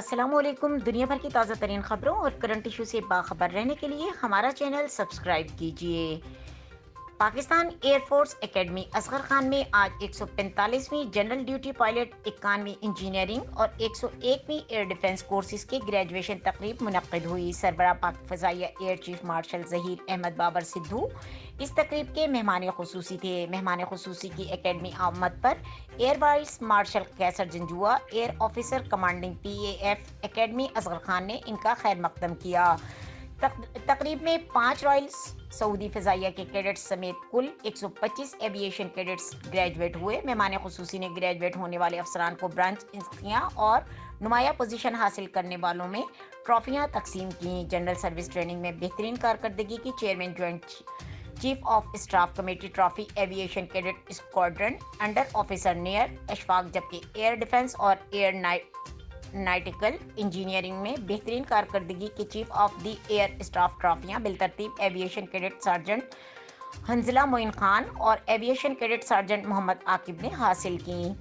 अस्सलाम वालेकुम। दुनिया भर की ताज़ा तरीन खबरों और करंट इशू से बाखबर रहने के लिए हमारा चैनल सब्सक्राइब कीजिए। पाकिस्तान एयरफोर्स एकेडमी असगर खान में आज 145वीं जनरल ड्यूटी पायलट 91वीं इंजीनियरिंग और 101वीं एयर डिफेंस कोर्सेज की ग्रेजुएशन तकरीब मुनक्किद हुई। सरबराह पाक फ़ज़ाइया air chief marshal Zaheer Ahmed Babar Sidhu इस तकरीब के मेहमान खुसूसी थे। मेहमान खुसूसी की एकेडमी आमद पर air vice marshal Kaiser Janjua, air officer commanding PAF academy Asghar Khan ने इनका खैर मकदम किया। तकरीब में 5 रॉयल सऊदी फ़ज़ाइया के कैडेट्स समेत कुल 125 एविएशन कैडेट्स ग्रेजुएट हुए। मेहमान खुसूसी ने ग्रेजुएट होने वाले अफसरान को ब्रांच इंस्कियाँ और नुमाया पोजीशन हासिल करने वालों में ट्रॉफियाँ तकसीम की। जनरल सर्विस ट्रेनिंग में बेहतरीन कारकर्दगी की chairman joint chief of staff committee trophy aviation cadet squadron under officer Nayyar Ashfaq, जबकि एयर डिफेंस और एयर नाइटिकल इंजीनियरिंग में बेहतरीन कारकर्दगी के chief of the air staff ट्रॉफियां बिलतरतीब aviation cadet sergeant Hanzala Moin Khan और aviation cadet sergeant Muhammad Aqib ने हासिल की।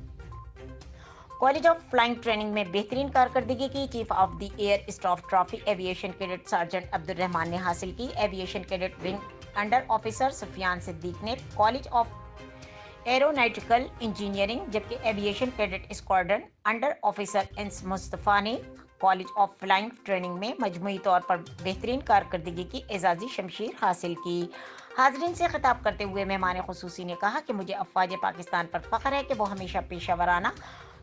कॉलेज ऑफ फ्लाइंग ट्रेनिंग में बेहतरीन कारकर्दगी की chief of the air staff trophy aviation cadet sergeant Abdul Rahman ने हासिल की। Aviation cadet wing under officer Sufiyan Siddique ने कॉलेज ऑफ एरोनॉटिकल इंजीनियरिंग, जबकि aviation cadet squadron under officer S Mustafa ने कॉलेज ऑफ फ्लाइंग ट्रेनिंग में मजमूई तौर पर बेहतरीन कारकर्दगी की एजाज़ी शमशीर हासिल की। हाजरीन से खिताब करते हुए मेहमान खुसूसी ने कहा कि मुझे अफवाज पाकिस्तान पर फ़ख्र है कि वो हमेशा पेशा वराना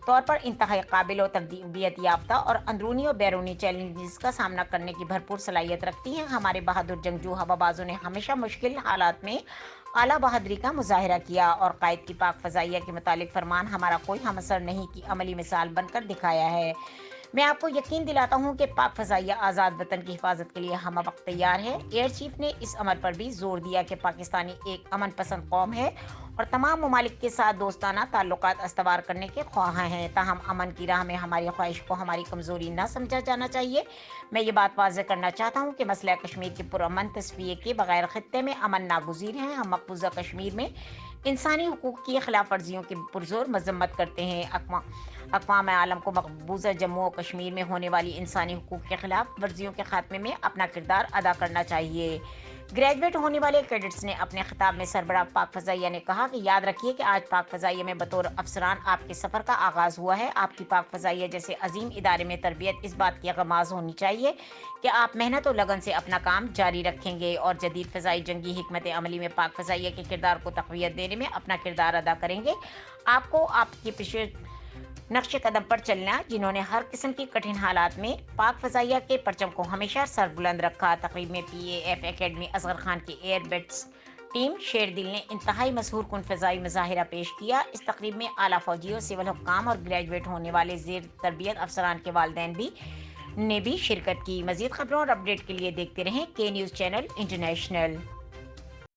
तौर पर इंतहाई काबिल और तरबियत याफ्ता और अंदरूनी और बैरूनी चैलेंजेस का सामना करने की भरपूर सलाहियत रखती हैं। हमारे बहादुर जंगजू हवाबाजों ने हमेशा मुश्किल हालात में आला बहादुरी का मुजाहिरा किया और कायद की पाक फ़ज़ाइया के मुतालिक फरमान हमारा कोई हमअसर नहीं की अमली मिसाल बनकर दिखाया है। मैं आपको यकीन दिलाता हूँ कि पाक फ़ज़ाइया आज़ाद वतन की हिफाजत के लिए हम वक्त तैयार है। एयर चीफ ने इस अमर पर भी जोर दिया कि पाकिस्तानी एक अमन पसंद कौम है और तमाम ममालिक के साथ दोस्ताना ताल्लुकात अस्तवार करने के ख्वाह हैं। ताहम अमन की राह में हमारी ख्वाहिश को हमारी कमज़ोरी न समझा जाना चाहिए। मैं ये बात वाज़ेह करना चाहता हूँ कि मसला कश्मीर के पुरअमन तस्वीर के बगैर खित्ते में अमन नागुज़ीर है। हम मकबूजा कश्मीर में इंसानी हुकूक की खिलाफ वर्जियों की पुरजोर मजम्मत करते हैं। अक़वाम आलम को मकबूजा जम्मू और कश्मीर में होने वाली इंसानी हुकूक के खिलाफ वर्जियों के खात्मे में अपना किरदार अदा करना चाहिए। ग्रेजुएट होने वाले कैडेट्स ने अपने खिताब में सरबराह पाक फ़ज़ाइया ने कहा कि याद रखिए कि आज पाक फ़ज़ाइया में बतौर अफसरान आपके सफ़र का आगाज़ हुआ है। आपकी पाक फ़ज़ाइया जैसे अजीम इदारे में तरबियत इस बात की गमाज़ होनी चाहिए कि आप मेहनत और लगन से अपना काम जारी रखेंगे और जदीद फ़ज़ाई जंगी हिकमत अमली में पाक फ़ज़ाइया के किरदार को तक़वियत देने में अपना किरदार अदा करेंगे। आपको आपके पिछले नक्शे कदम पर चलना, जिन्होंने हर किस्म की कठिन हालात में पाक फ़ज़ाइया के परचम को हमेशा सरबुलंद रखा। तकरीब में PAF एकेडमी असगर खान की एयर बेट्स टीम शेर दिल ने इंतहाई मशहूर कुन फ़ज़ाई मुज़ाहिरा पेश किया। इस तकरीब में आला फ़ौजियों, सिविल हुक्काम और ग्रेजुएट होने वाले ज़ेर तरबियत अफसरान के वालिदैन ने भी शिरकत की। मज़ीद खबरों और अपडेट के लिए देखते रहें K न्यूज़ चैनल इंटरनेशनल।